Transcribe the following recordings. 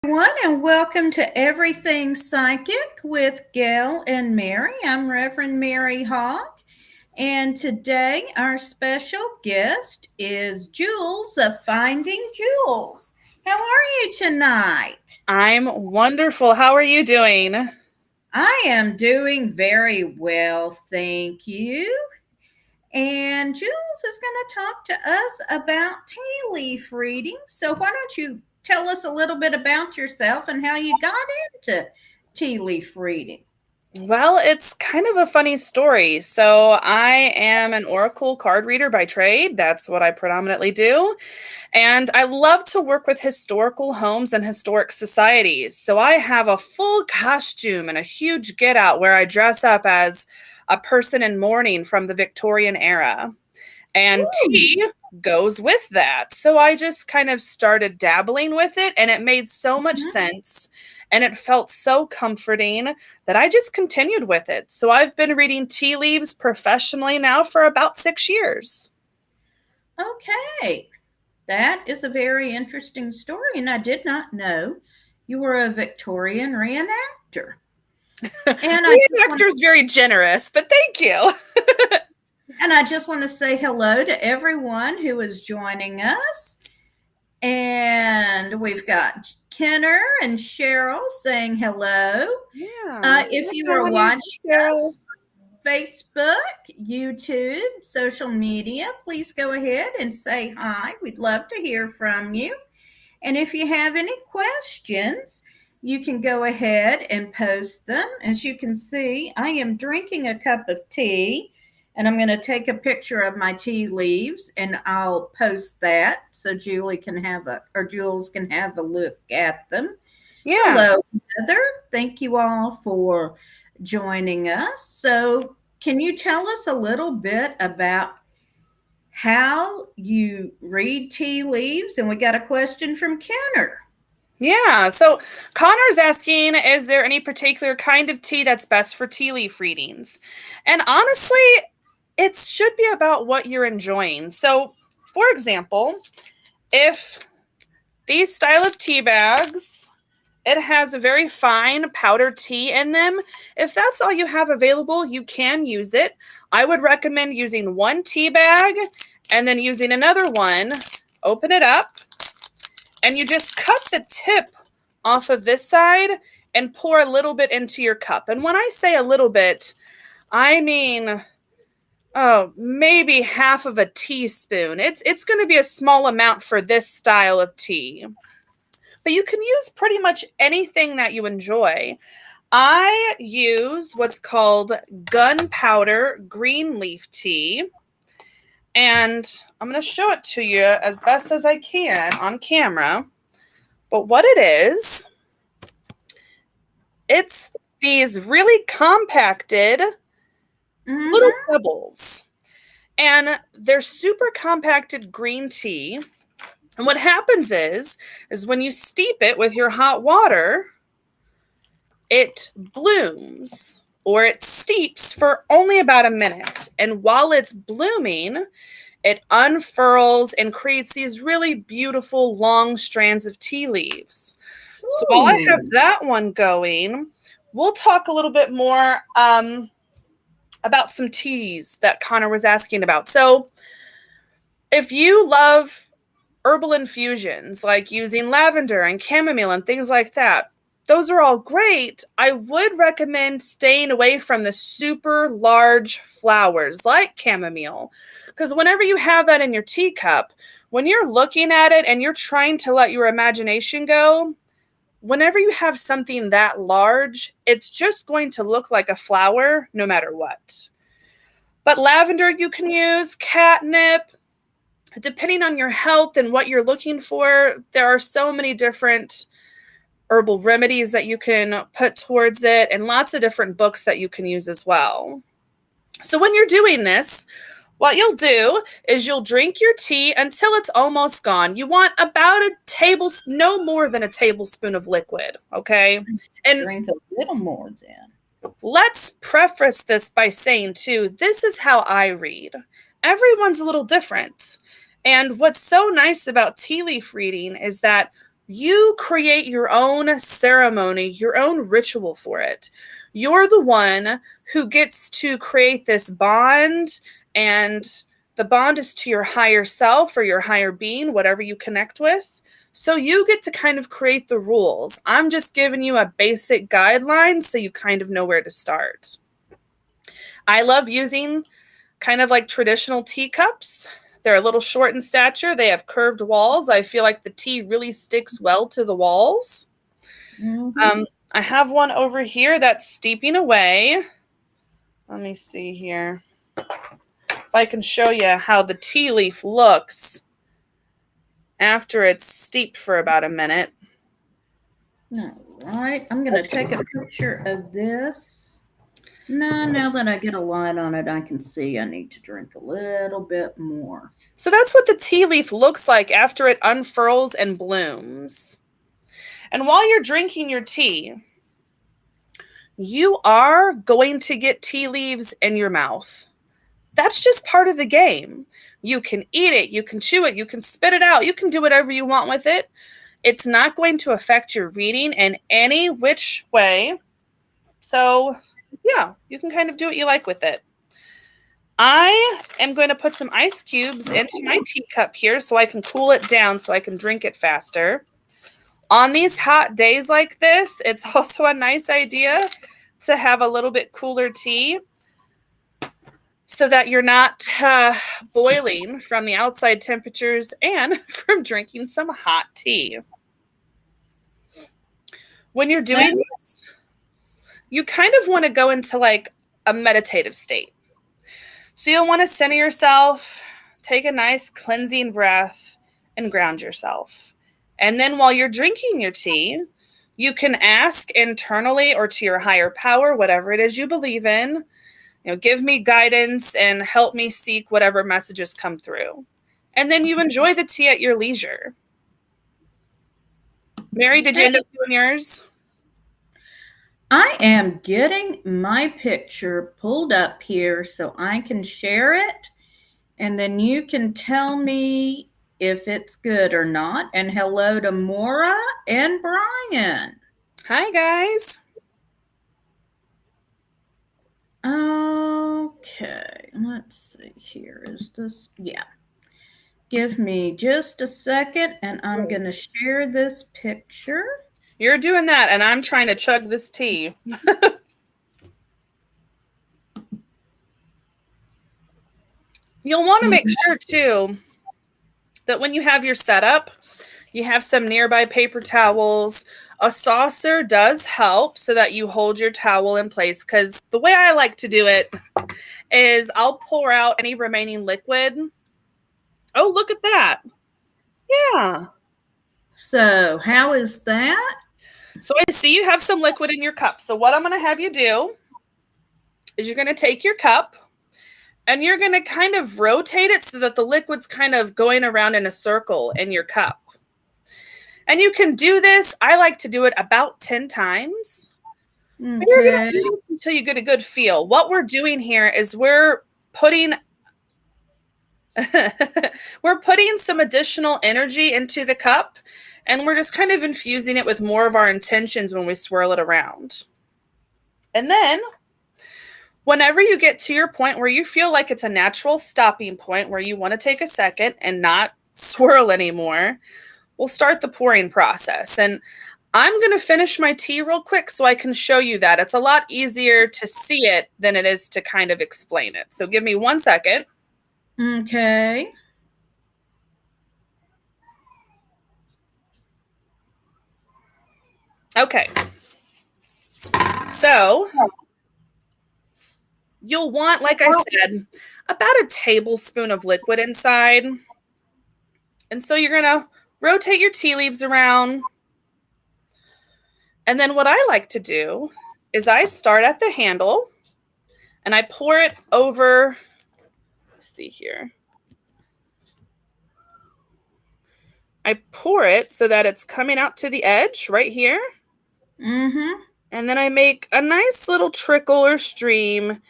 Everyone, and welcome to Everything Psychic with Gayle and Mary. I'm Reverend Mary Hawk, and today our special guest is Jules of Finding Jules. How are you tonight? I'm wonderful. How are you doing? I am doing very well, thank you. And Jules is going to talk to us about tea leaf reading. So, why don't you tell us a little bit about yourself and how you got into tea leaf reading? Well, it's kind of a funny story. So, I am an oracle card reader by trade. That's what I predominantly do. And I love to work with historical homes and historic societies. So, I have a full costume and a huge get out where I dress up as a person in mourning from the Victorian era. And Ooh, tea goes with that. So I just kind of started dabbling with it, and it made so much mhm. sense. And it felt so comforting that I just continued with it. So I've been reading tea leaves professionally now for about 6 years. Okay, that is a very interesting story, and I did not know you were a Victorian reenactor. And I just want Reenactor is very generous, but thank you. and I just want to say hello to everyone who is joining us. And we've got Kenner and Cheryl saying hello. Yeah. If you are Hi, watching Cheryl. us, Facebook, YouTube, social media, please go ahead and say hi. We'd love to hear from you. And if you have any questions, you can go ahead and post them. As you can see, I am drinking a cup of tea, and I'm going to take a picture of my tea leaves and I'll post that so Jules can have a look at them. Yeah. Hello, Heather. Thank you all for joining us. So, can you tell us a little bit about how you read tea leaves? And we got a question from Kenner. Yeah. So Connor's asking, is there any particular kind of tea that's best for tea leaf readings? And honestly, it should be about what you're enjoying. So, for example, if these style of tea bags, it has a very fine powdered tea in them. If that's all you have available, you can use it. I would recommend using one tea bag and then using another one. Open it up and you just cut the tip off of this side and pour a little bit into your cup. And when I say a little bit, I mean, oh, maybe half of a teaspoon. It's going to be a small amount for this style of tea. But you can use pretty much anything that you enjoy. I use what's called gunpowder green leaf tea. And I'm going to show it to you as best as I can on camera. But what it is, it's these really compacted little Mm-hmm. pebbles. And they're super compacted green tea. And what happens is when you steep it with your hot water, it blooms or it steeps for only about a minute. And while it's blooming, it unfurls and creates these really beautiful long strands of tea leaves. So while I have Ooh. that one going, we'll talk a little bit more about some teas that Connor was asking about. So if you love herbal infusions, like using lavender and chamomile and things like that, those are all great. I would recommend staying away from the super large flowers like chamomile, because whenever you have that in your teacup, when you're looking at it and you're trying to let your imagination go, whenever you have something that large, it's just going to look like a flower no matter what. But lavender you can use, catnip, depending on your health and what you're looking for, there are so many different herbal remedies that you can put towards it and lots of different books that you can use as well. So when you're doing this, what you'll do is you'll drink your tea until it's almost gone. You want about a tablespoon, no more than a tablespoon of liquid, okay? And Drink a little more then. let's preface this by saying, too, this is how I read. Everyone's a little different. And what's so nice about tea leaf reading is that You create your own ceremony, your own ritual for it. You're the one who gets to create this bond, and the bond is to your higher self or your higher being, whatever you connect with. So you get to kind of create the rules. I'm just giving you a basic guideline so you kind of know where to start. I love using kind of like traditional teacups. They're a little short in stature. They have curved walls. I feel like the tea really sticks well to the walls. Mm-hmm. I have one over here that's steeping away. Let me see here. If I can show you how the tea leaf looks after it's steeped for about a minute. All right. I'm going to take a picture of this. Now that I get a light on it, I can see I need to drink a little bit more. So that's what the tea leaf looks like after it unfurls and blooms. And while you're drinking your tea, you are going to get tea leaves in your mouth. That's just part of the game. You can eat it, you can chew it, you can spit it out, you can do whatever you want with it. It's not going to affect your reading in any which way. So, yeah, you can kind of do what you like with it. I am going to put some ice cubes into my teacup here so I can cool it down so I can drink it faster. On these hot days like this, it's also a nice idea to have a little bit cooler tea so that you're not boiling from the outside temperatures and from drinking some hot tea. When you're doing this, you kind of want to go into like a meditative state. So you'll want to center yourself, take a nice cleansing breath, and ground yourself. And then while you're drinking your tea, you can ask internally or to your higher power, whatever it is you believe in, give me guidance and help me seek whatever messages come through. And then you enjoy the tea at your leisure. Mary, did you end up doing yours? I am getting my picture pulled up here so I can share it, and then you can tell me if it's good or not. And hello to Maura and Brian. Hi, guys. Okay, let's see here. Is this? Yeah. Give me just a second, and I'm going to share this picture. You're doing that, and I'm trying to chug this tea. You'll want to make sure, too, that when you have your setup, you have some nearby paper towels. A saucer does help so that you hold your towel in place, because the way I like to do it is I'll pour out any remaining liquid. Oh, look at that. Yeah. So how is that? So I see you have some liquid in your cup. So what I'm going to have you do is you're going to take your cup and you're going to kind of rotate it so that the liquid's kind of going around in a circle in your cup. And you can do this. I like to do it about 10 times. Okay. You're going to do it until you get a good feel. What we're doing here is we're putting some additional energy into the cup, and we're just kind of infusing it with more of our intentions when we swirl it around. And then whenever you get to your point where you feel like it's a natural stopping point where you want to take a second and not swirl anymore, we'll start the pouring process. And I'm going to finish my tea real quick so I can show you that. It's a lot easier to see it than it is to kind of explain it. So give me 1 second. Okay. Okay. So you'll want, like I said, about a tablespoon of liquid inside. And so you're going to rotate your tea leaves around. And then what I like to do is I start at the handle and I pour it over. Let's see here. I pour it so that it's coming out to the edge right here. Mm-hmm. And then I make a nice little trickle or stream,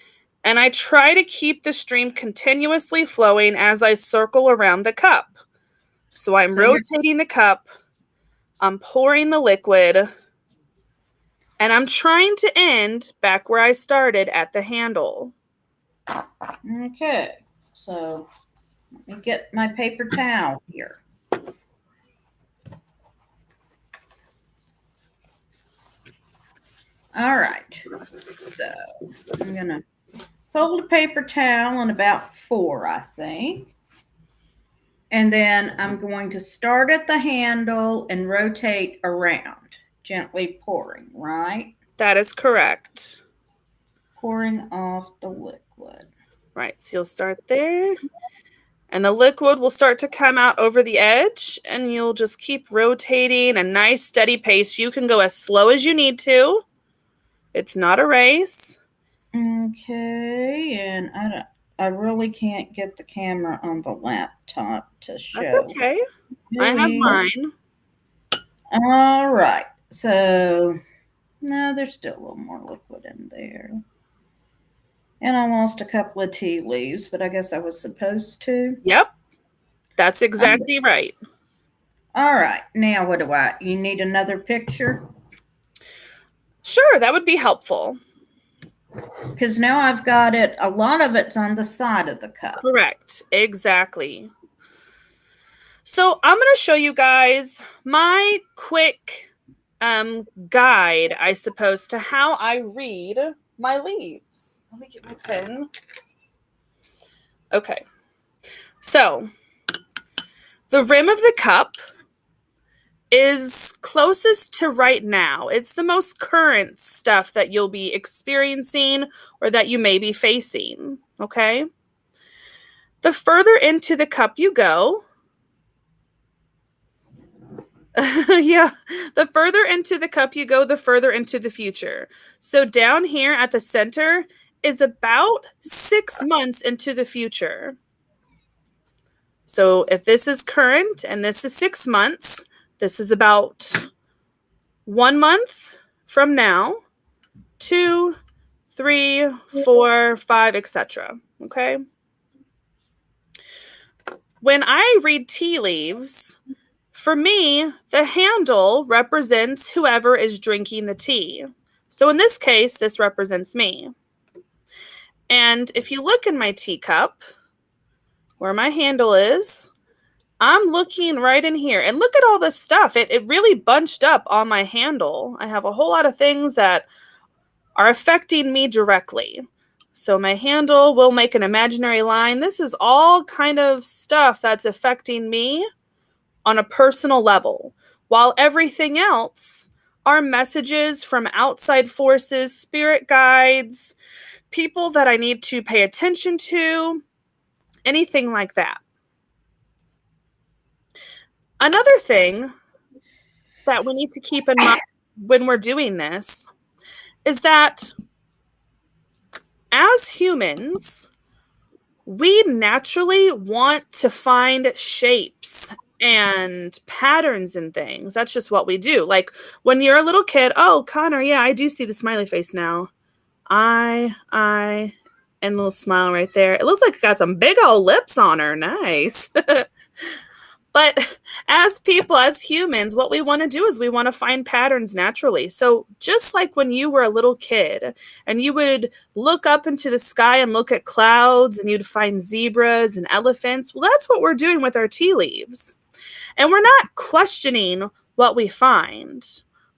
and I try to keep the stream continuously flowing as I circle around the cup. So I'm rotating the cup. I'm pouring the liquid, and I'm trying to end back where I started at the handle. Okay, so let me get my paper towel here. All right, so I'm going to fold a paper towel in about 4, I think. And then I'm going to start at the handle and rotate around, gently pouring, right? That is correct. Pouring off the liquid. Right, so you'll start there. And the liquid will start to come out over the edge, and you'll just keep rotating a nice steady pace. You can go as slow as you need to. It's not a race. Okay, and I really can't get the camera on the laptop to show. That's okay. I have mine. All right, so no, there's still a little more liquid in there. And I lost a couple of tea leaves, but I guess I was supposed to. Yep. That's exactly right. All right. Now what do you need another picture? Sure, that would be helpful. Because now I've got it, a lot of it's on the side of the cup. Correct. Exactly. So I'm going to show you guys my quick guide, I suppose, to how I read my leaves. Let me get my pen. Okay. So the rim of the cup is closest to right now. It's the most current stuff that you'll be experiencing or that you may be facing. Okay. The further into the cup you go, yeah, the further into the cup you go, the further into the future. So down here at the center is about 6 months into the future. So if this is current and this is 6 months, this is about 1 month from now, 2, 3, 4, 5, etc. Okay. When I read tea leaves, for me, the handle represents whoever is drinking the tea. So in this case, this represents me. And if you look in my teacup, where my handle is, I'm looking right in here. And look at all this stuff. It really bunched up on my handle. I have a whole lot of things that are affecting me directly. So my handle will make an imaginary line. This is all kind of stuff that's affecting me on a personal level, while everything else are messages from outside forces, spirit guides, people that I need to pay attention to, anything like that. Another thing that we need to keep in mind when we're doing this is that as humans, we naturally want to find shapes and patterns and things. That's just what we do. Like when you're a little kid, oh, Connor, yeah, I do see the smiley face now. I, and a little smile right there. It looks like it got some big old lips on her. Nice. But as people, as humans, what we want to do is we want to find patterns naturally. So just like when you were a little kid and you would look up into the sky and look at clouds and you'd find zebras and elephants, well, that's what we're doing with our tea leaves. And we're not questioning what we find.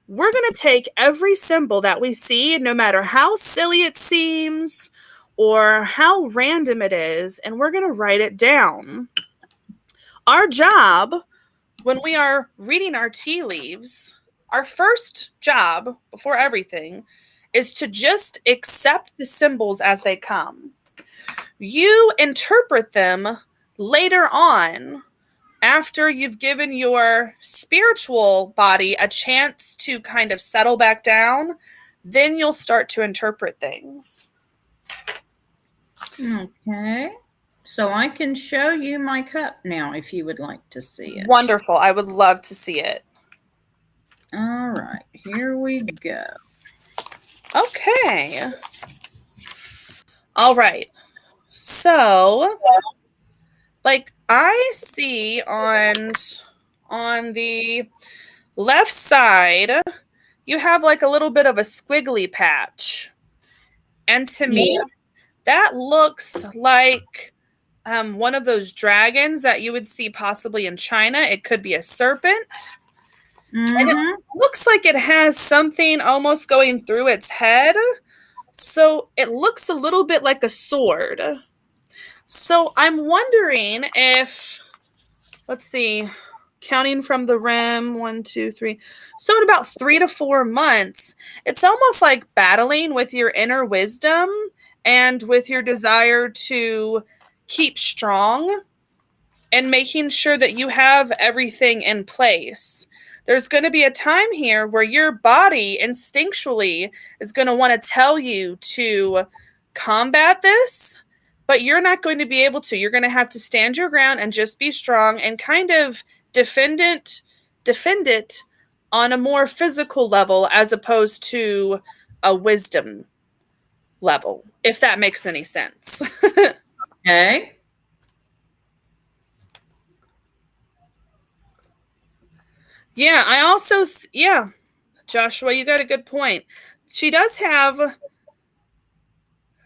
We're going to take every symbol that we see, no matter how silly it seems or how random it is, and we're going to write it down. Our job when we are reading our tea leaves, our first job before everything is to just accept the symbols as they come. You interpret them later on after you've given your spiritual body a chance to kind of settle back down. Then you'll start to interpret things. Okay. So I can show you my cup now if you would like to see it. Wonderful. I would love to see it. All right. Here we go. Okay. All right. So, like I see on the left side, you have like a little bit of a squiggly patch. And to me, Yeah. that looks like one of those dragons that you would see possibly in China. It could be a serpent. And it Mm-hmm. looks like it has something almost going through its head. So it looks a little bit like a sword. So I'm wondering if, let's see, counting from the rim, 1, 2, 3. So in about 3 to 4 months, it's almost like battling with your inner wisdom and with your desire to keep strong and making sure that you have everything in place. There's going to be a time here where your body instinctually is going to want to tell you to combat this, but you're not going to be able to. You're going to have to stand your ground and just be strong and kind of defend it on a more physical level as opposed to a wisdom level, if that makes any sense. Okay. Yeah, I also, yeah, Joshua, you got a good point. She does have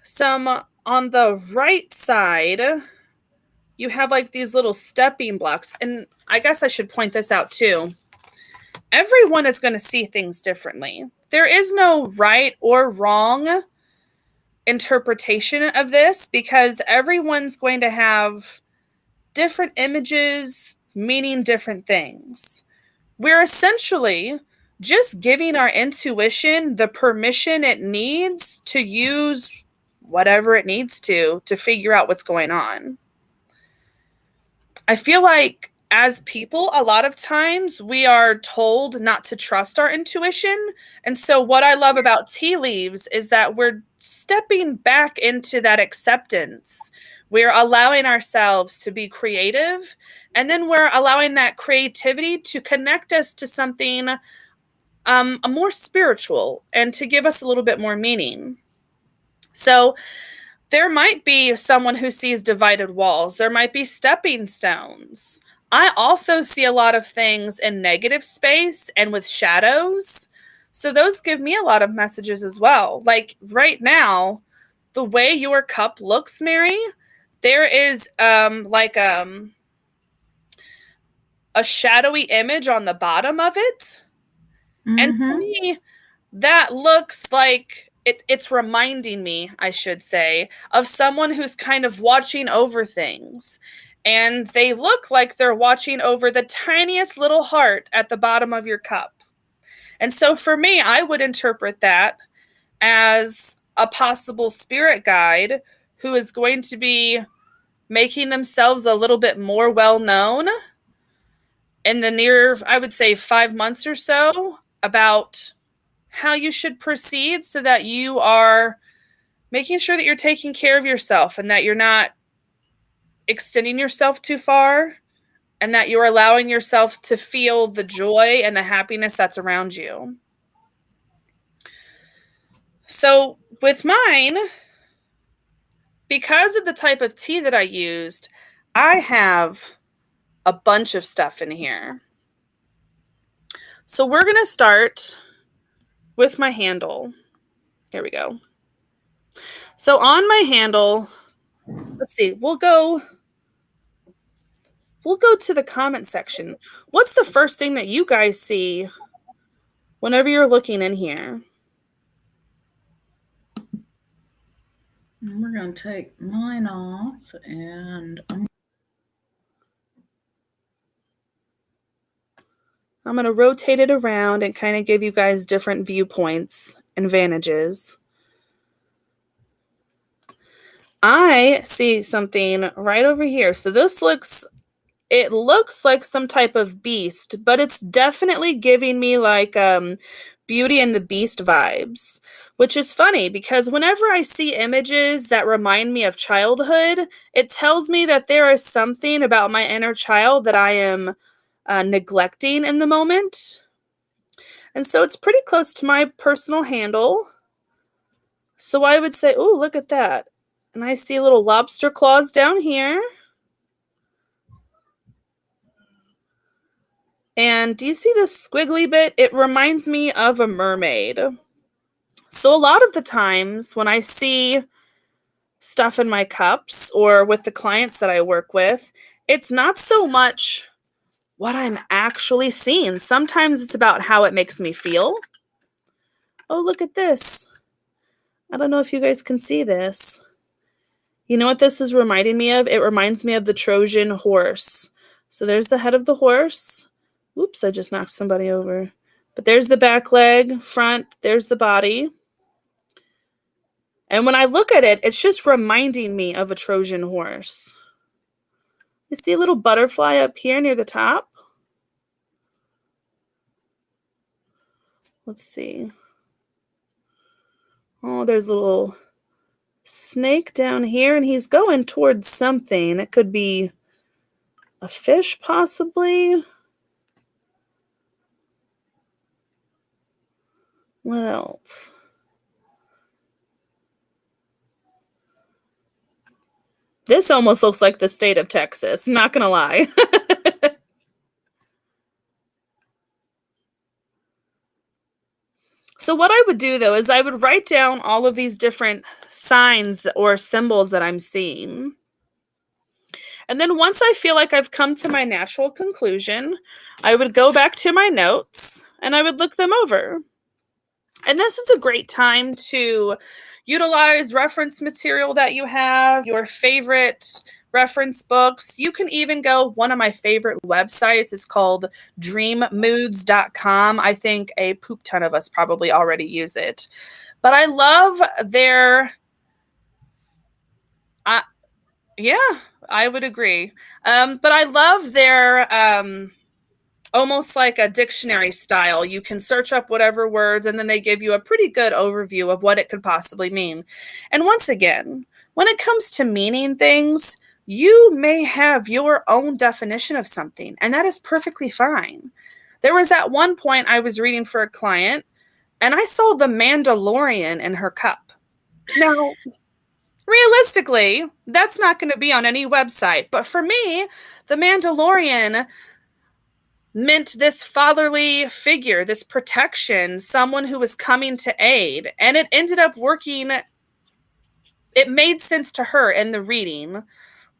some on the right side. You have like these little stepping blocks. And I guess I should point this out too. Everyone is going to see things differently. There is no right or wrong interpretation of this because everyone's going to have different images meaning different things. We're essentially just giving our intuition the permission it needs to use whatever it needs to figure out what's going on. I feel like as people, a lot of times we are told not to trust our intuition. And so, what I love about tea leaves is that we're stepping back into that acceptance. We're allowing ourselves to be creative, and then we're allowing that creativity to connect us to something a more spiritual and to give us a little bit more meaning. So, there might be someone who sees divided walls. There might be stepping stones. I also see a lot of things in negative space and with shadows. So those give me a lot of messages as well. Like right now, the way your cup looks, Mary, there is a shadowy image on the bottom of it. And to Mm-hmm. me, that looks like it's reminding me, I should say, of someone who's kind of watching over things. And they look like they're watching over the tiniest little heart at the bottom of your cup. And so for me, I would interpret that as a possible spirit guide who is going to be making themselves a little bit more well known in the near, I would say, 5 months or so about how you should proceed so that you are making sure that you're taking care of yourself and that you're not extending yourself too far and that you're allowing yourself to feel the joy and the happiness that's around you. So with mine, because of the type of tea that I used, I have a bunch of stuff in here. So we're going to start with my handle. Here we go. So on my handle, let's see, we'll go to the comment section. What's the first thing that you guys see whenever you're looking in here? And we're going to take mine off and I'm going to rotate it around and kind of give you guys different viewpoints and vantages. I see something right over here. So this looks like some type of beast, but it's definitely giving me like Beauty and the Beast vibes, which is funny because whenever I see images that remind me of childhood, it tells me that there is something about my inner child that I am neglecting in the moment. And so it's pretty close to my personal handle. So I would say, oh, look at that. And I see little lobster claws down here. And do you see this squiggly bit? It reminds me of a mermaid. So a lot of the times when I see stuff in my cups or with the clients that I work with, it's not so much what I'm actually seeing. Sometimes it's about how it makes me feel. Oh, look at this. I don't know if you guys can see this. You know what this is reminding me of? It reminds me of the Trojan horse. So there's the head of the horse. Oops, I just knocked somebody over. But there's the back leg, front, there's the body. And when I look at it, it's just reminding me of a Trojan horse. You see a little butterfly up here near the top? Let's see. Oh, there's a little snake down here, and he's going towards something. It could be a fish, possibly. What else? This almost looks like the state of Texas, not gonna lie. So what I would do, though, is I would write down all of these different signs or symbols that I'm seeing. And then once I feel like I've come to my natural conclusion, I would go back to my notes and I would look them over. And this is a great time to utilize reference material that you have, your favorite reference books. You can even go, one of my favorite websites is called dreammoods.com. I think a poop ton of us probably already use it. But I love their, yeah, I would agree. But I love their almost like a dictionary style. You can search up whatever words, and then they give you a pretty good overview of what it could possibly mean. And once again, when it comes to meaning things, you may have your own definition of something, and that is perfectly fine. There was at one point I was reading for a client, and I saw the Mandalorian in her cup. Now, realistically, that's not going to be on any website, but for me, the Mandalorian meant this fatherly figure, this protection, someone who was coming to aid. And it ended up working. It made sense to her in the reading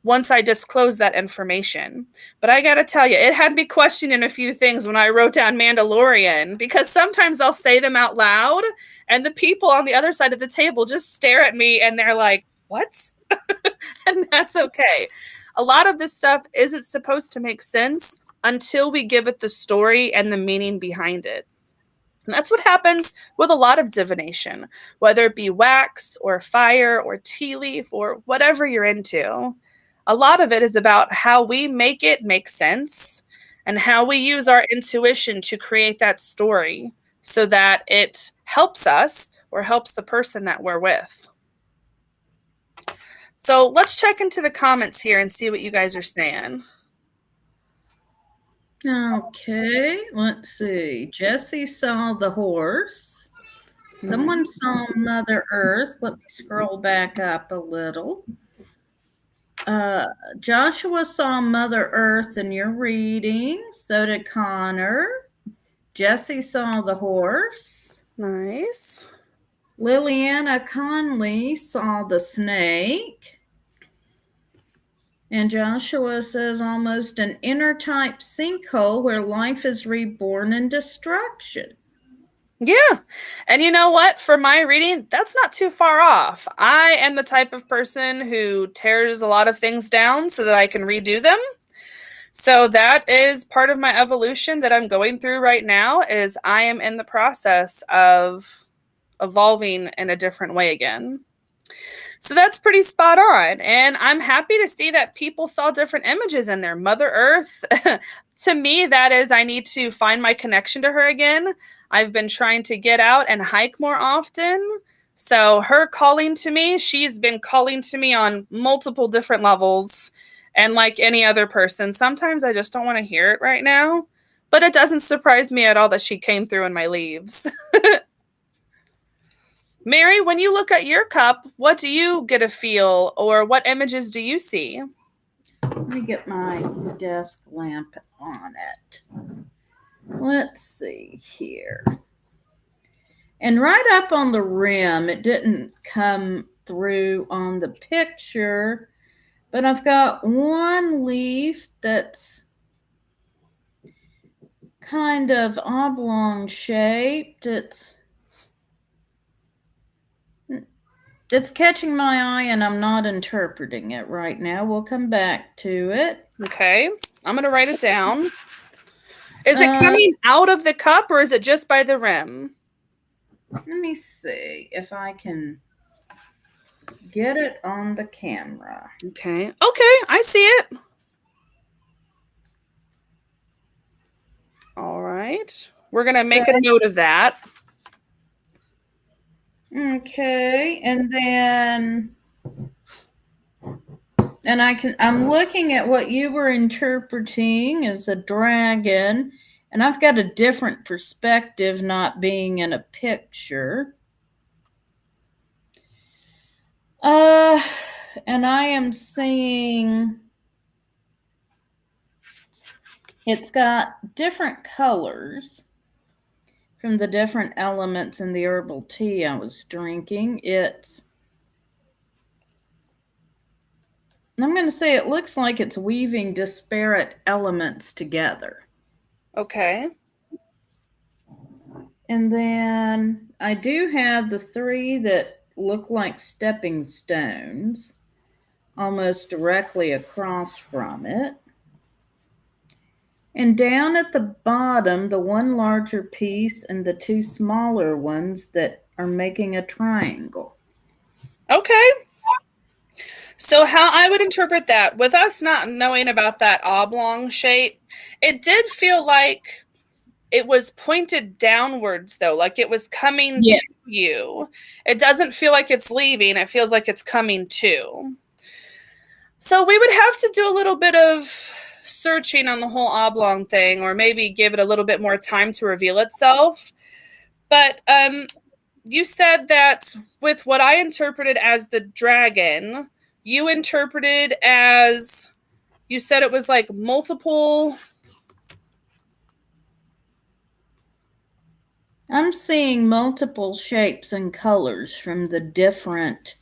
once I disclosed that information. But I got to tell you, it had me questioning a few things when I wrote down Mandalorian, because sometimes I'll say them out loud and the people on the other side of the table just stare at me and they're like, what? And that's okay. A lot of this stuff isn't supposed to make sense until we give it the story and the meaning behind it. And that's what happens with a lot of divination, whether it be wax or fire or tea leaf or whatever you're into. A lot of it is about how we make it make sense and how we use our intuition to create that story so that it helps us or helps the person that we're with. So let's check into the comments here and see what you guys are saying. Okay, let's see. Jesse saw the horse. Someone saw Mother Earth. Let me scroll back up a little. Joshua saw Mother Earth in your reading. So did Connor. Jesse saw the horse. Nice. Liliana Conley saw the snake. And Joshua says almost an inner type sinkhole where life is reborn in destruction. Yeah. And you know what? For my reading, that's not too far off. I am the type of person who tears a lot of things down so that I can redo them. So that is part of my evolution that I'm going through right now, is I am in the process of evolving in a different way again. So that's pretty spot on. And I'm happy to see that people saw different images in there. Mother Earth, to me, that is, I need to find my connection to her again. I've been trying to get out and hike more often. So her calling to me, she's been calling to me on multiple different levels. And like any other person, sometimes I just don't want to hear it right now. But it doesn't surprise me at all that she came through in my leaves. Mary, when you look at your cup, what do you get a feel, or what images do you see? Let me get my desk lamp on it. let's see here. And right up on the rim, it didn't come through on the picture, but I've got one leaf that's kind of oblong shaped. It's catching my eye and I'm not interpreting it right now. We'll come back to it. Okay, I'm going to write it down. Is it coming out of the cup or is it just by the rim? Let me see if I can get it on the camera. Okay, I see it. All right, we're going to make a note of that. Okay, and then I'm looking at what you were interpreting as a dragon, and I've got a different perspective not being in a picture. And I am seeing it's got different colors from the different elements in the herbal tea I was drinking. I'm going to say it looks like it's weaving disparate elements together. Okay. And then I do have the 3 that look like stepping stones almost directly across from it. And down at the bottom, the 1 larger piece and the 2 smaller ones that are making a triangle. Okay. So how I would interpret that, with us not knowing about that oblong shape, it did feel like it was pointed downwards, though, like it was coming to you. It doesn't feel like it's leaving. It feels like it's coming to. So we would have to do a little bit of searching on the whole oblong thing, or maybe give it a little bit more time to reveal itself. But you said that with what I interpreted as the dragon, you interpreted as, you said it was like multiple. I'm seeing multiple shapes and colors from the different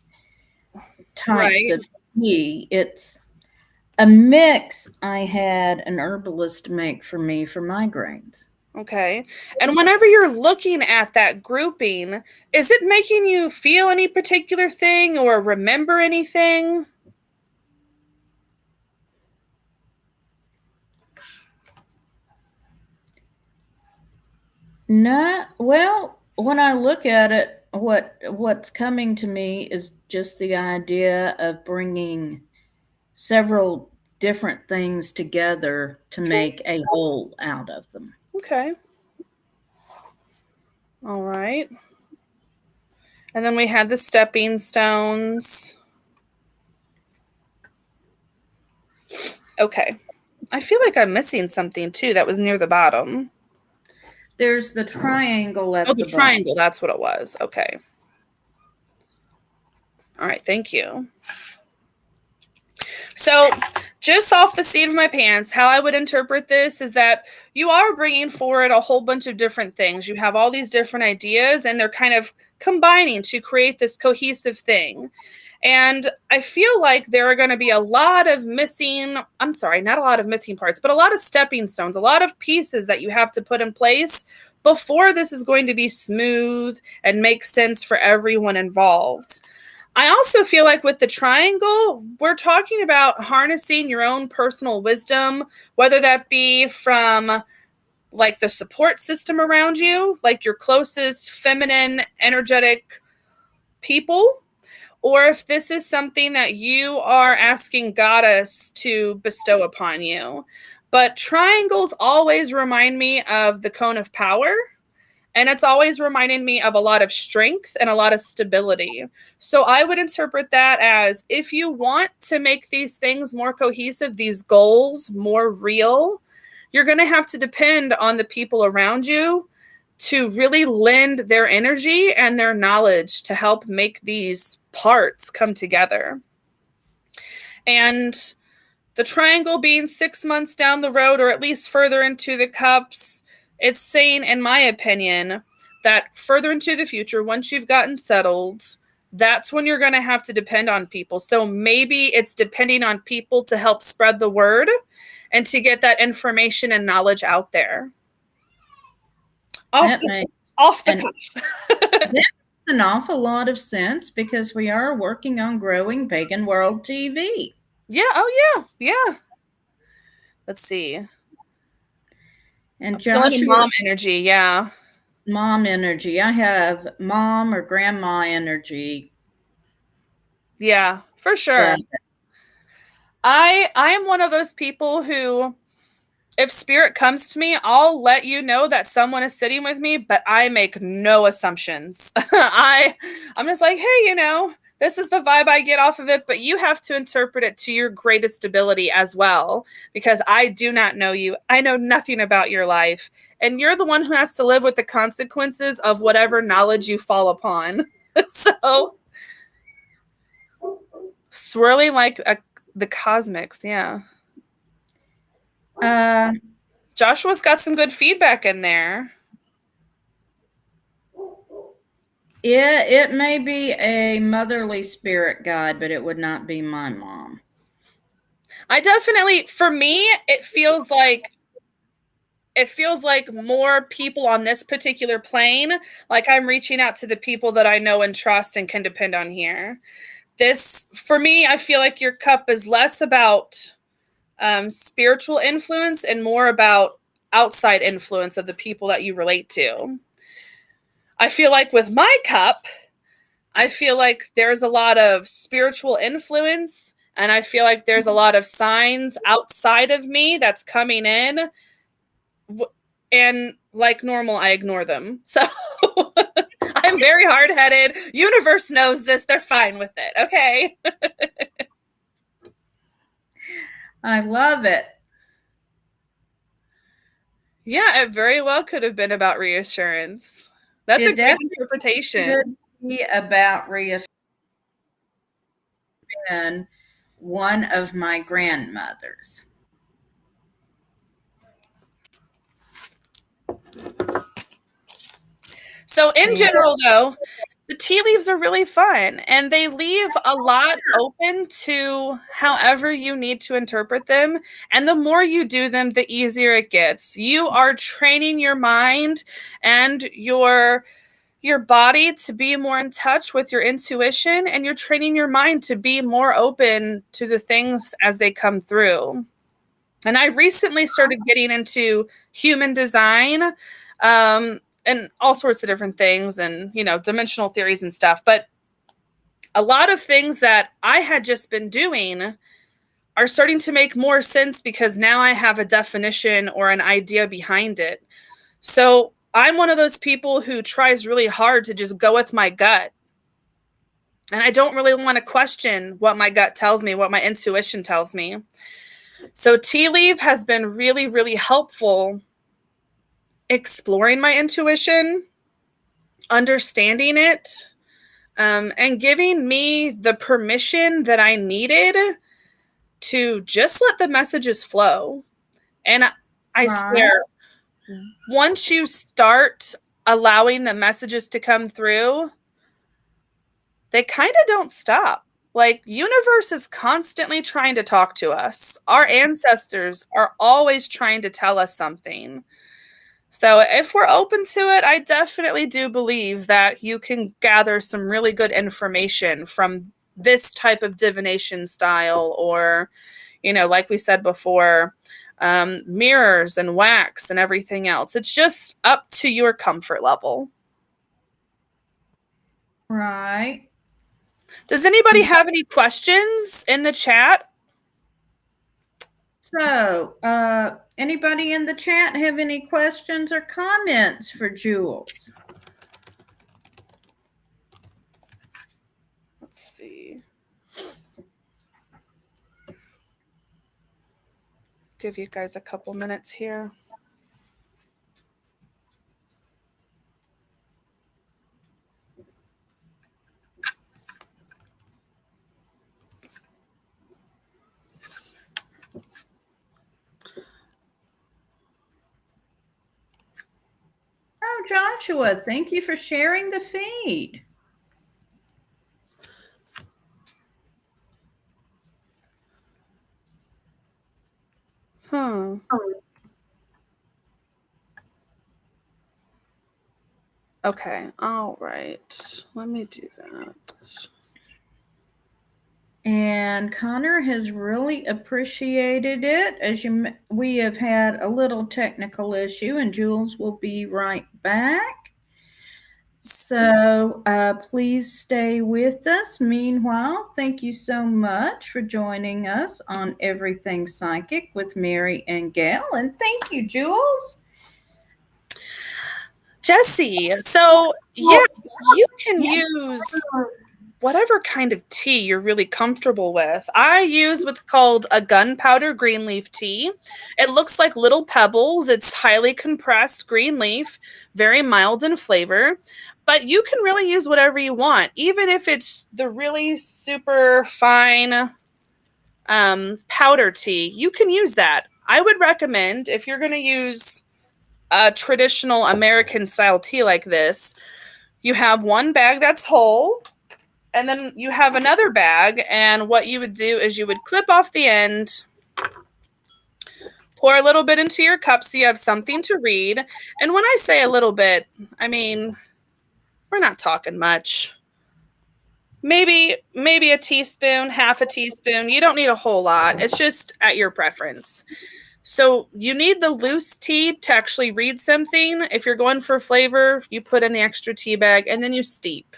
types of tea. It's a mix I had an herbalist make for me for migraines. Okay. And whenever you're looking at that grouping, is it making you feel any particular thing or remember anything? No, well, when I look at it, what's coming to me is just the idea of bringing several different things together to make a whole out of them. Okay. All right. And then we had the stepping stones. Okay. I feel like I'm missing something too that was near the bottom. There's the triangle at the bottom. Triangle, that's what it was. Okay. All right, thank you. So just off the seat of my pants, how I would interpret this is that you are bringing forward a whole bunch of different things. You have all these different ideas, and they're kind of combining to create this cohesive thing. And I feel like there are going to be a lot of missing, I'm sorry, not a lot of missing parts, but a lot of stepping stones, a lot of pieces that you have to put in place before this is going to be smooth and make sense for everyone involved. I also feel like with the triangle, we're talking about harnessing your own personal wisdom, whether that be from like the support system around you, like your closest feminine, energetic people, or if this is something that you are asking Goddess to bestow upon you. But triangles always remind me of the cone of power. And it's always reminding me of a lot of strength and a lot of stability. So I would interpret that as, if you want to make these things more cohesive, these goals more real, you're going to have to depend on the people around you to really lend their energy and their knowledge to help make these parts come together. And the triangle being 6 months down the road, or at least further into the cups, It's saying, in my opinion, that further into the future, once you've gotten settled, that's when you're going to have to depend on people. So maybe it's depending on people to help spread the word and to get that information and knowledge out there. That makes Off the an, cuff. that makes an awful lot of sense because we are working on growing Pagan World TV. Yeah. Oh, yeah. Yeah. Let's see. And Feeling mom Joshua's energy. Yeah. mom energy. I have mom or grandma energy. Yeah, for sure. So, I am one of those people who, if spirit comes to me, I'll let you know that someone is sitting with me, but I make no assumptions. I'm just like, hey, this is the vibe I get off of it, but you have to interpret it to your greatest ability as well, because I do not know you. I know nothing about your life, and you're the one who has to live with the consequences of whatever knowledge you fall upon. So, swirling like the cosmics, yeah. Joshua's got some good feedback in there. it may be a motherly spirit guide, but it would not be my mom. I definitely, for me, it feels like more people on this particular plane. Like I'm reaching out to the people that I know and trust and can depend on here. This, for me, I feel like your cup is less about spiritual influence and more about outside influence of the people that you relate to. I feel like with my cup, I feel like there's a lot of spiritual influence, and I feel like there's a lot of signs outside of me that's coming in, and like normal, I ignore them. So I'm very hard-headed. Universe knows this. They're fine with it. Okay. I love it. Yeah, it very well could have been about reassurance. That's It a great definitely interpretation. could be about reassurance. One of my grandmothers. So in Yeah. general, though, the tea leaves are really fun, and they leave a lot open to however you need to interpret them. And the more you do them, the easier it gets. You are training your mind and your body to be more in touch with your intuition, and you're training your mind to be more open to the things as they come through. And I recently started getting into human design, and all sorts of different things, and dimensional theories and stuff. But a lot of things that I had just been doing are starting to make more sense because now I have a definition or an idea behind it. So I'm one of those people who tries really hard to just go with my gut. And I don't really want to question what my gut tells me, what my intuition tells me. So tea leaf has been really, really helpful exploring my intuition, understanding it, and giving me the permission that I needed to just let the messages flow. And I swear, once you start allowing the messages to come through, they kind of don't stop. Like, universe is constantly trying to talk to us. Our ancestors are always trying to tell us something. So if we're open to it, I definitely do believe that you can gather some really good information from this type of divination style, or, like we said before, mirrors and wax and everything else. It's just up to your comfort level. Right. Does anybody have any questions in the chat? So, anybody in the chat have any questions or comments for Jules? Let's see. Give you guys a couple minutes here. Joshua, thank you for sharing the feed. Hmm. Okay, all right. Let me do that. And Connor has really appreciated it. We have had a little technical issue, and Jules will be right back. So please stay with us. Meanwhile, thank you so much for joining us on Everything Psychic with Mary and Gayle. And thank you, Jules. Jesse, so yeah, you can use whatever kind of tea you're really comfortable with. I use what's called a gunpowder green leaf tea. It looks like little pebbles. It's highly compressed green leaf, very mild in flavor. But you can really use whatever you want, even if it's the really super fine powder tea. You can use that. I would recommend if you're going to use a traditional American style tea like this, you have one bag that's whole, and then you have another bag, and what you would do is you would clip off the end, pour a little bit into your cup so you have something to read. And when I say a little bit, I mean, we're not talking much. Maybe a teaspoon, half a teaspoon. You don't need a whole lot. It's just at your preference. So you need the loose tea to actually read something. If you're going for flavor, you put in the extra tea bag and then you steep.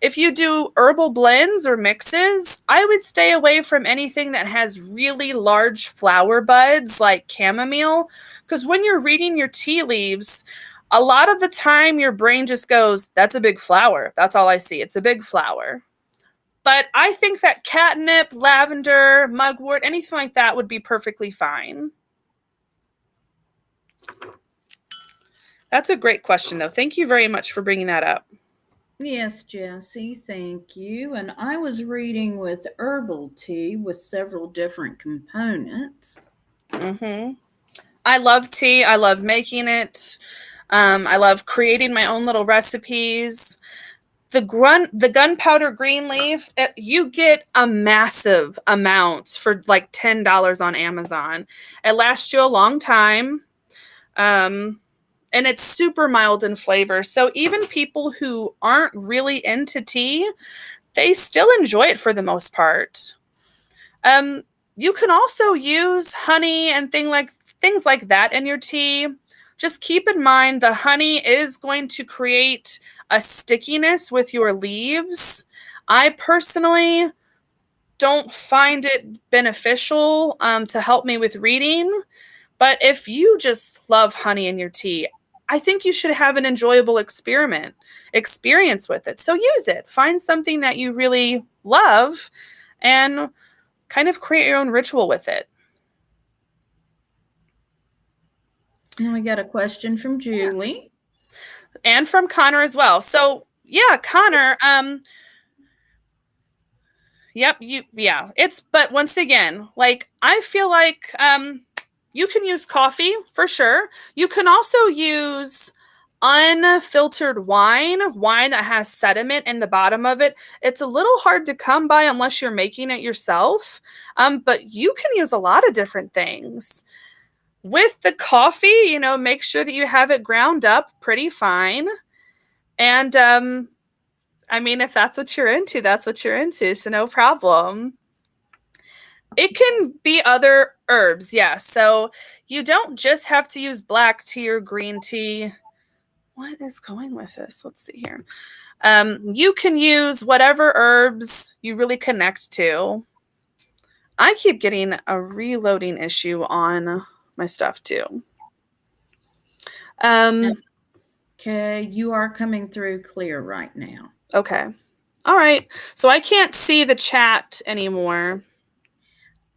If you do herbal blends or mixes, I would stay away from anything that has really large flower buds like chamomile, because when you're reading your tea leaves, a lot of the time your brain just goes, that's a big flower. That's all I see. It's a big flower. But I think that catnip, lavender, mugwort, anything like that would be perfectly fine. That's a great question, though. Thank you very much for bringing that up. Yes, Jesse, thank you. And I was reading with herbal tea with several different components. Mm-hmm. I love tea. I love making it. I love creating my own little recipes. The gunpowder green leaf, you get a massive amount for like $10 on Amazon. It lasts you a long time. And it's super mild in flavor. So even people who aren't really into tea, they still enjoy it for the most part. You can also use honey and things like that in your tea. Just keep in mind the honey is going to create a stickiness with your leaves. I personally don't find it beneficial to help me with reading. But if you just love honey in your tea, I think you should have an enjoyable experience with it. So use it. Find something that you really love and kind of create your own ritual with it. And we got a question from Julie. And from Connor as well. So yeah, Connor, but once again, like I feel like you can use coffee for sure. You can also use unfiltered wine that has sediment in the bottom of it. It's a little hard to come by unless you're making it yourself. But you can use a lot of different things. With the coffee, make sure that you have it ground up pretty fine. And I mean, if that's what you're into, that's what you're into. So no problem. It can be other herbs, yeah. So you don't just have to use black tea or green tea. What is going with this? Let's see here. You can use whatever herbs you really connect to. I keep getting a reloading issue on my stuff too. Okay, you are coming through clear right now. Okay. All right. So I can't see the chat anymore.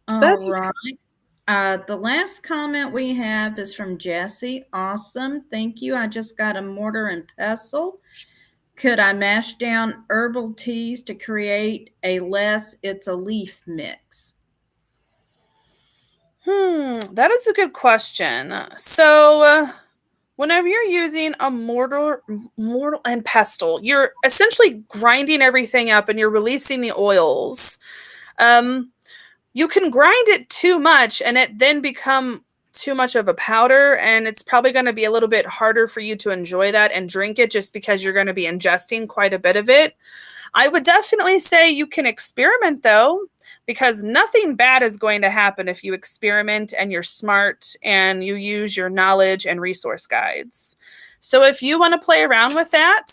All right. The last comment we have is from Jesse. Awesome. Thank you. I just got a mortar and pestle. Could I mash down herbal teas to create it's a leaf mix? That is a good question. So whenever you're using a mortar and pestle, you're essentially grinding everything up and you're releasing the oils. Um, you can grind it too much and it then become too much of a powder, and it's probably going to be a little bit harder for you to enjoy that and drink it just because you're going to be ingesting quite a bit of it. I would definitely say you can experiment though, because nothing bad is going to happen if you experiment and you're smart and you use your knowledge and resource guides. So if you want to play around with that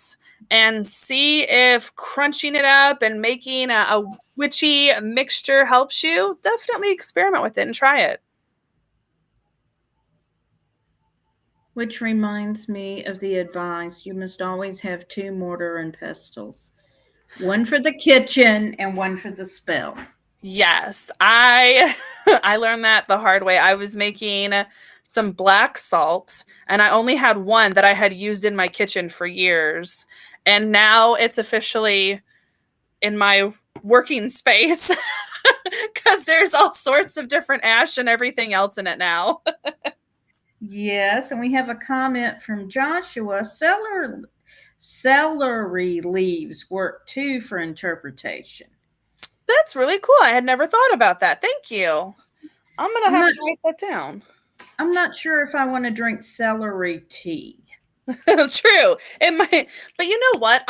and see if crunching it up and making a witchy mixture helps you, definitely experiment with it and try it. Which reminds me of the advice you must always have two mortar and pestles, one for the kitchen and one for the spell. Yes, I I learned that the hard way. I was making some black salt and I only had one that I had used in my kitchen for years. And now it's officially in my working space because there's all sorts of different ash and everything else in it now. Yes, and we have a comment from Joshua. Celery leaves work too for interpretation. That's really cool. I had never thought about that. Thank you. I'm going to have to write that down. I'm not sure if I want to drink celery tea. True. It might, but you know what?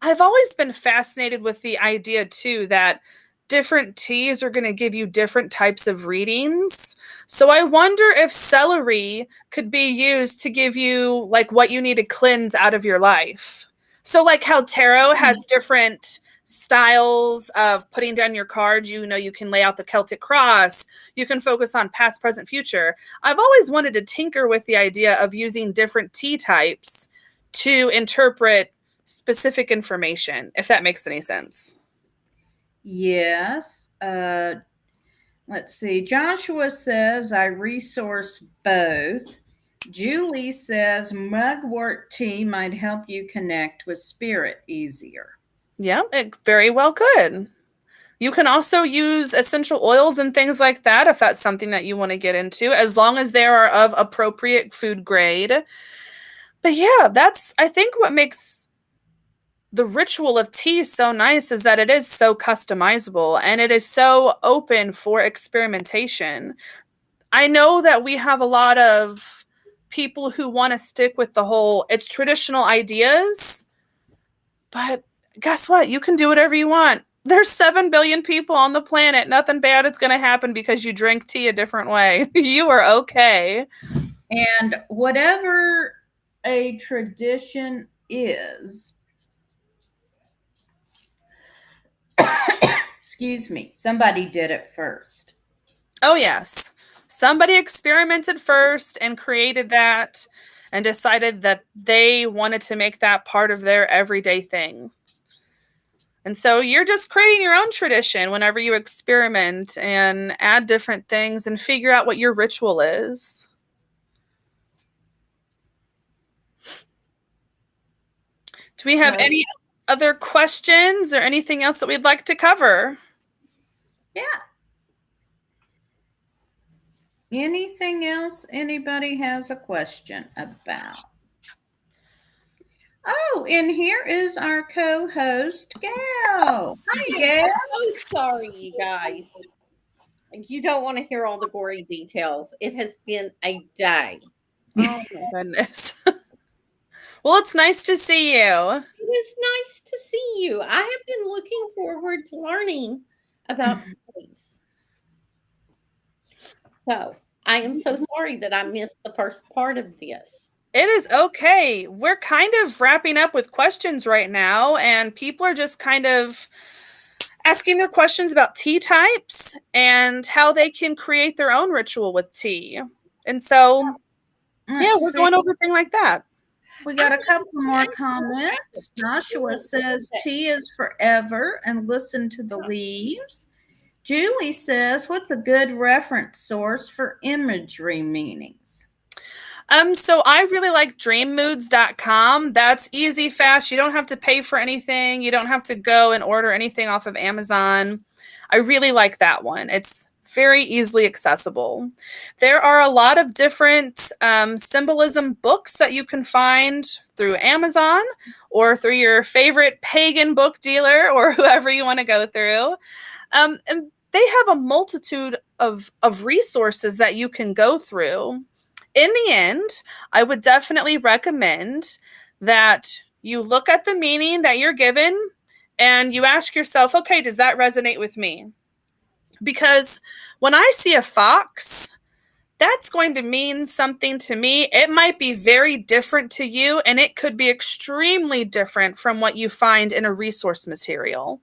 I've always been fascinated with the idea too that different teas are going to give you different types of readings. So I wonder if celery could be used to give you like what you need to cleanse out of your life. So like how tarot has different styles of putting down your cards, you know, you can lay out the Celtic cross, you can focus on past, present, future. I've always wanted to tinker with the idea of using different tea types to interpret specific information, if that makes any sense. Yes. Let's see. Joshua says, I resource both. Julie says, mugwort tea might help you connect with spirit easier. Yeah, it very well could. You can also use essential oils and things like that if that's something that you want to get into, as long as they are of appropriate food grade. But yeah, that's, I think, what makes the ritual of tea so nice is that it is so customizable and it is so open for experimentation. I know that we have a lot of people who want to stick with the whole, it's traditional ideas, but guess what? You can do whatever you want. There's 7 billion people on the planet. Nothing bad is going to happen because you drink tea a different way. You are okay. And whatever a tradition is, excuse me, somebody did it first. Oh, yes. Somebody experimented first and created that and decided that they wanted to make that part of their everyday thing. And so you're just creating your own tradition whenever you experiment and add different things and figure out what your ritual is. Do we have any other questions or anything else that we'd like to cover? Yeah. Anything else anybody has a question about? Oh, and here is our co-host, Gayle. Hi, Gayle. I'm so sorry, you guys. You don't want to hear all the gory details. It has been a day. Oh my goodness. Well, it's nice to see you. It is nice to see you. I have been looking forward to learning about sleeps. So I am so sorry that I missed the first part of this. It is okay. We're kind of wrapping up with questions right now, and people are just kind of asking their questions about tea types and how they can create their own ritual with tea. And so, yeah, we're going over things like that. We got a couple more comments. Joshua says tea is forever and listen to the leaves. Julie says, what's a good reference source for imagery meanings? So I really like dreammoods.com. That's easy, fast. You don't have to pay for anything. You don't have to go and order anything off of Amazon. I really like that one. It's very easily accessible. There are a lot of different symbolism books that you can find through Amazon or through your favorite pagan book dealer or whoever you want to go through. And they have a multitude of resources that you can go through. In the end, I would definitely recommend that you look at the meaning that you're given and you ask yourself, okay, does that resonate with me? Because when I see a fox, that's going to mean something to me. It might be very different to you, and it could be extremely different from what you find in a resource material.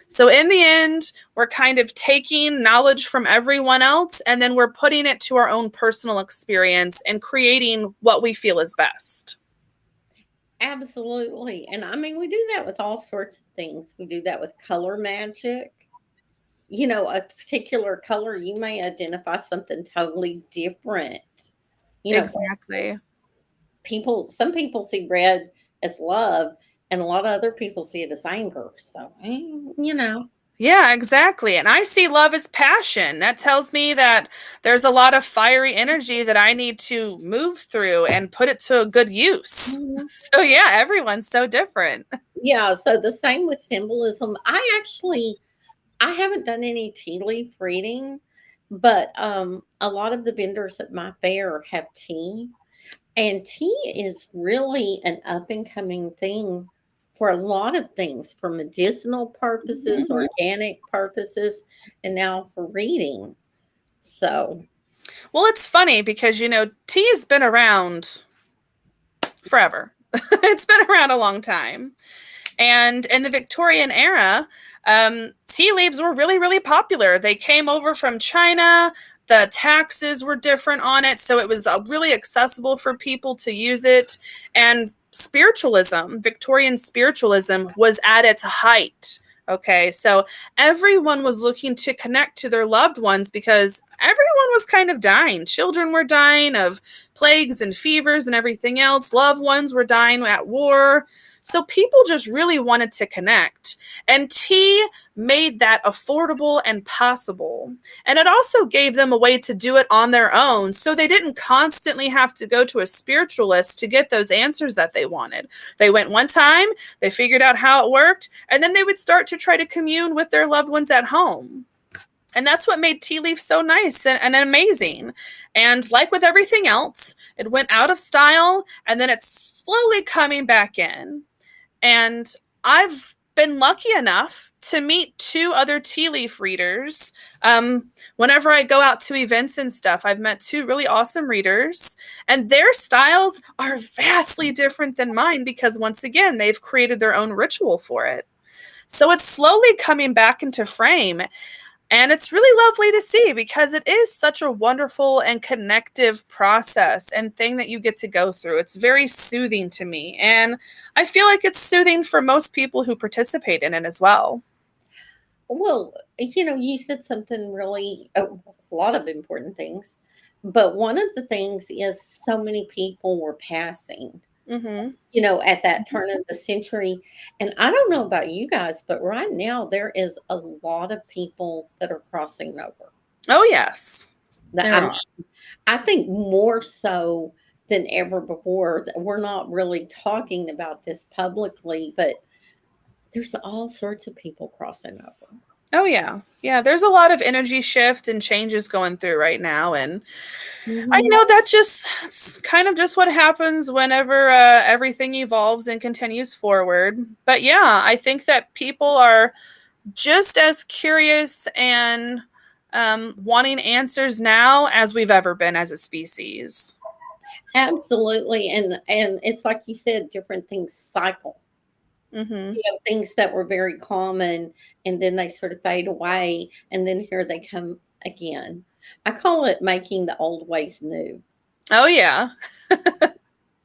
So in the end, we're kind of taking knowledge from everyone else, and then we're putting it to our own personal experience and creating what we feel is best. Absolutely. And I mean, we do that with all sorts of things. We do that with color magic. You know, a particular color, you may identify something totally different. You know, Exactly. some people see red as love, and a lot of other people see it as anger. So, you know. Yeah, exactly. And I see love as passion. That tells me that there's a lot of fiery energy that I need to move through and put it to a good use. Mhm. So, yeah, everyone's so different. Yeah, so the same with symbolism. I haven't done any tea leaf reading, but a lot of the vendors at my fair have tea. And tea is really an up and coming thing for a lot of things, for medicinal purposes, Mhm. organic purposes, and now for reading. So, Well, it's funny because, tea has been around forever. It's been around a long time. And in the Victorian era, tea leaves were really, really popular. They came over from China. The taxes were different on it. So it was really accessible for people to use it. And spiritualism, Victorian spiritualism, was at its height. Okay, so everyone was looking to connect to their loved ones because everyone was kind of dying. Children were dying of plagues and fevers and everything else. Loved ones were dying at war. So people just really wanted to connect. And tea made that affordable and possible. And it also gave them a way to do it on their own. So they didn't constantly have to go to a spiritualist to get those answers that they wanted. They went one time, they figured out how it worked, and then they would start to try to commune with their loved ones at home. And that's what made tea leaf so nice and amazing. And like with everything else, it went out of style and then it's slowly coming back in. And I've been lucky enough to meet 2 other tea leaf readers. Whenever I go out to events and stuff, I've met 2 really awesome readers, and their styles are vastly different than mine because, once again, they've created their own ritual for it. So it's slowly coming back into frame. And it's really lovely to see because it is such a wonderful and connective process and thing that you get to go through. It's very soothing to me. And I feel like it's soothing for most people who participate in it as well. well, you said something really, a lot of important things. But one of the things is so many people were passing, Mm-hmm. at that turn of the century. And I don't know about you guys, but right now there is a lot of people that are crossing over. Oh, yes. That There are. I think more so than ever before. We're not really talking about this publicly, but there's all sorts of people crossing over. Oh, yeah. Yeah, there's a lot of energy shift and changes going through right now. And I Mhm. know it's kind of just what happens whenever everything evolves and continues forward. But yeah, I think that people are just as curious and wanting answers now as we've ever been as a species. Absolutely. And it's like you said, different things cycle. Mm-hmm. Things that were very common, and then they sort of fade away, and then here they come again. I call it making the old ways new. Oh, yeah.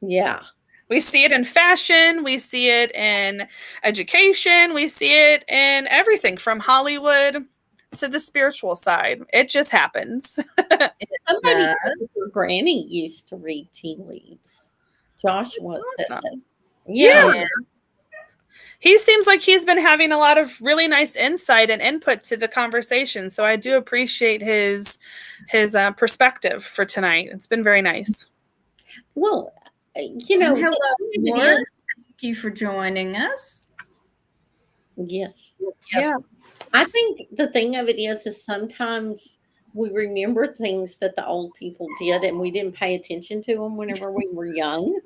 Yeah. We see it in fashion. We see it in education. We see it in everything from Hollywood to the spiritual side. It just happens. Somebody Yeah. said that your granny used to read tea leaves. Joshua said Awesome. that. Yeah. Yeah. he seems like he's been having a lot of really nice insight and input to the conversation. So I do appreciate his perspective for tonight. It's been very nice. Well, And the hello, thing of it Ward. is, Thank you for joining us. yes, Yeah. I think the thing of it is sometimes we remember things that the old people did and we didn't pay attention to them whenever we were young.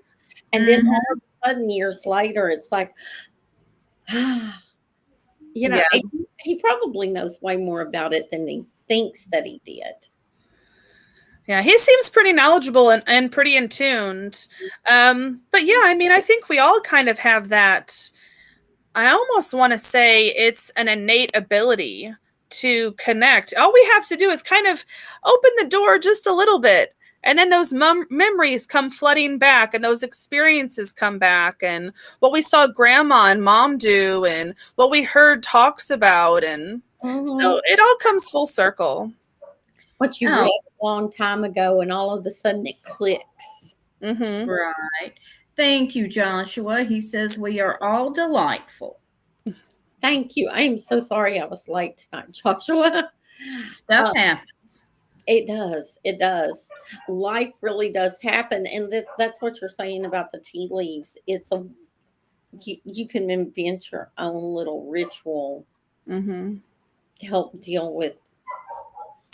And then all Mhm. of a sudden, years later, it's like, Yeah. and he probably knows way more about it than he thinks that he did. Yeah, he seems pretty knowledgeable and pretty in tuned. But yeah, I mean, I think we all kind of have that. I almost want to say it's an innate ability to connect. All we have to do is kind of open the door just a little bit. And then those memories come flooding back, and those experiences come back, and what we saw grandma and mom do, and what we heard talks about. And Mhm. so it all comes full circle. What you read Oh, a long time ago, and all of a sudden it clicks. Mm-hmm. right. Thank you, Joshua. He says we are all delightful. Thank you. I am so sorry I was late tonight, Joshua. Stuff Uh, happens. it does. It does. Life really does happen, and that's what you're saying about the tea leaves. You can invent your own little ritual Mm-hmm. to help deal with.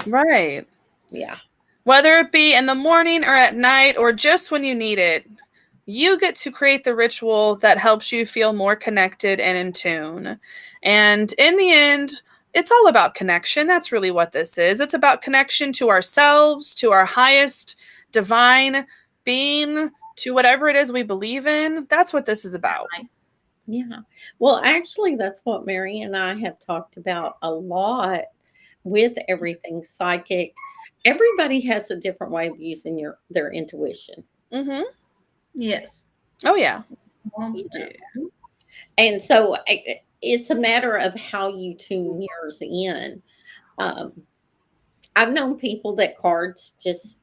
Right. Yeah. Whether it be in the morning or at night or just when you need it, you get to create the ritual that helps you feel more connected and in tune. And in the end, it's all about connection. That's really what this is. It's about connection to ourselves, to our highest divine being, to whatever it is we believe in. That's what this is about. Yeah. Well, actually, that's what Mary and I have talked about a lot with everything psychic. Everybody has a different way of using their intuition. Mm-hmm. Yes, Oh, yeah. all You do. know? And so it's a matter of how you tune yours in. Um, I've known people that cards just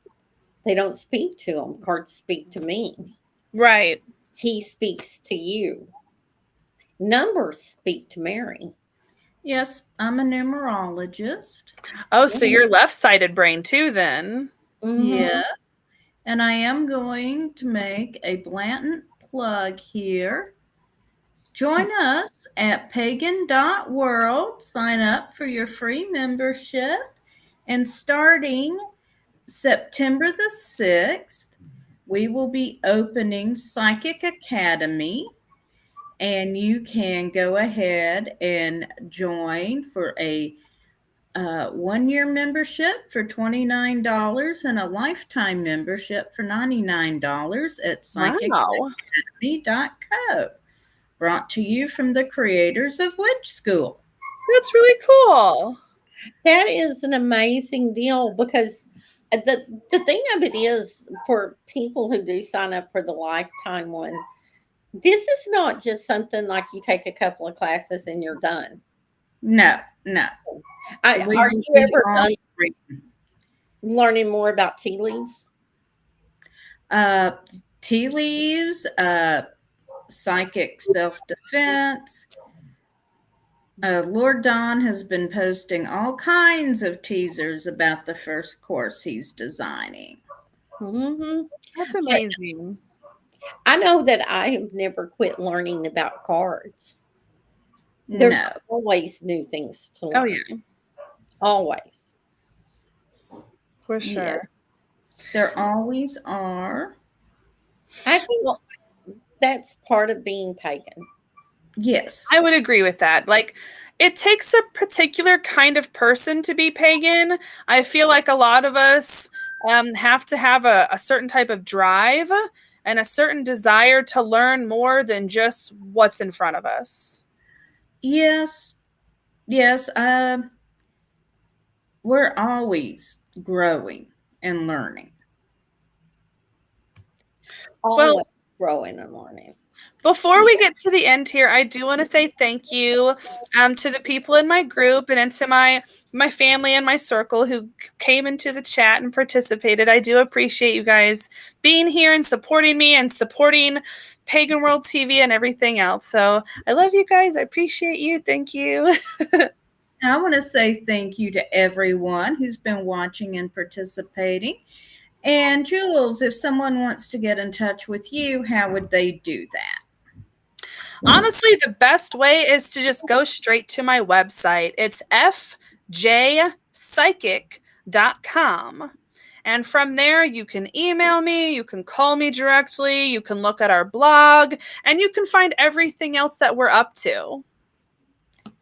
they don't speak to them. Cards speak to me. Right. He speaks to you. Numbers speak to Mary. Yes, I'm a numerologist. Oh, so Yes. you're left-sided brain too, then. Mhm. Yes. And I am going to make a blatant plug here. Join us at pagan.world. Sign up for your free membership. And starting September the 6th, we will be opening Psychic Academy. And you can go ahead and join for a 1 year membership for $29 and a lifetime membership for $99 at Wow. psychicacademy.co. Brought to you from the creators of Witch School. That's really cool. That is an amazing deal because the thing of it is for people who do sign up for the lifetime one, this is not just something like you take a couple of classes and you're done. No, no. We Are will you be ever done offering learning more about tea leaves? uh, tea leaves, psychic self defense. Lord Don has been posting all kinds of teasers about the first course he's designing. Hmm. That's But amazing. I know that I have never quit learning about cards. There's No, always new things to Oh, learn. yeah, Always. for yes, sure. there always are. I think Well, that's part of being pagan. Yes, I would agree with that. Like, it takes a particular kind of person to be pagan. I feel like a lot of us have to have a certain type of drive and a certain desire to learn more than just what's in front of us. yes, yes. We're always growing and learning. Well, Always growing and learning. before we get to the end here, I do want to say thank you to the people in my group and into my family and my circle who came into the chat and participated. I do appreciate you guys being here and supporting me and supporting Pagan World TV and everything else. So I love you guys. I appreciate you. Thank you. I want to say thank you to everyone who's been watching and participating. And Jules, if someone wants to get in touch with you, how would they do that? Honestly, the best way is to just go straight to my website. It's fjpsychic.com. And from there, you can email me, you can call me directly, you can look at our blog, and you can find everything else that we're up to.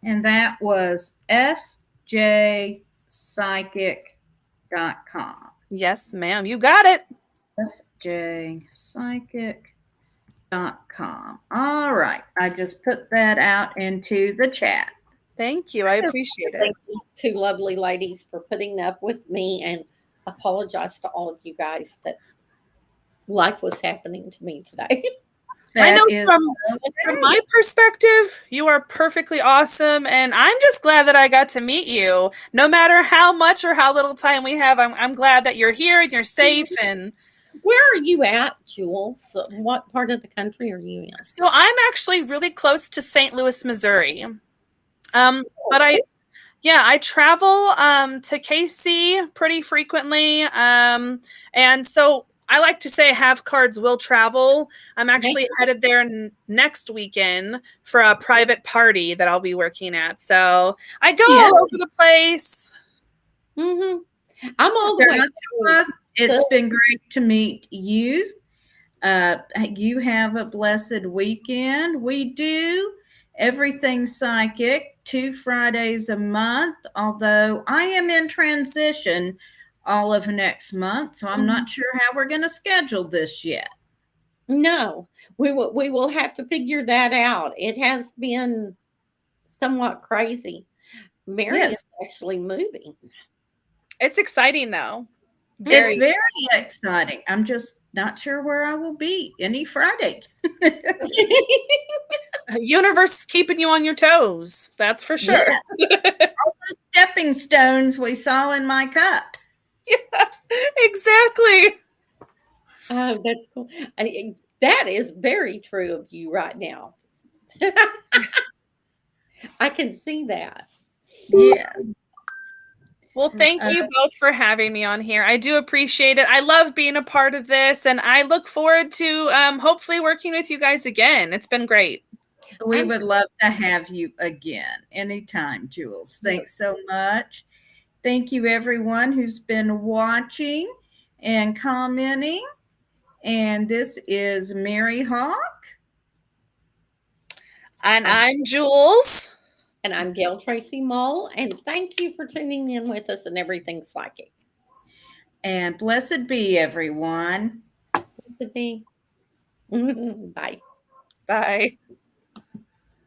And that was fjpsychic.com. Yes, ma'am. You got it. fjpsychic.com. All right. I just put that out into the chat. Thank you. I appreciate it. Thank these two lovely ladies for putting up with me, and apologize to all of you guys that life was happening to me today. I know from my perspective, you are perfectly awesome, and I'm just glad that I got to meet you. No matter how much or how little time we have, I'm glad that you're here and you're safe. And where are you at, Jules? What part of the country are you in? So I'm actually really close to St. Louis, Missouri. But I travel to KC pretty frequently, and so I like to say have cards will travel. I'm actually headed there next weekend for a private party that I'll be working at. So I go all over the place. Mm-hmm. I'm all the way. It's been great to meet you. You have a blessed weekend. We do everything psychic 2 Fridays a month, although I am in transition all of next month, so I'm not sure how we're going to schedule this yet. No, we will have to figure that out. It has been somewhat crazy. Mary is actually moving. It's exciting, though. It's very exciting. I'm just not sure where I will be any Friday. Universe is keeping you on your toes. That's for sure. Yes. All the stepping stones we saw in my cup. Yeah, exactly. Oh, that's cool. That is very true of you right now. I can see that. Yes. Well, thank you both for having me on here. I do appreciate it. I love being a part of this, and I look forward to hopefully working with you guys again. It's been great. We would love to have you again anytime, Jules. Thanks so much. Thank you, everyone who's been watching and commenting. And this is Mary Hawk. And I'm Jules. And I'm Gayle Tracy Mull. And thank you for tuning in with us and Everything Psychic. And blessed be, everyone. Blessed be. Bye. Bye.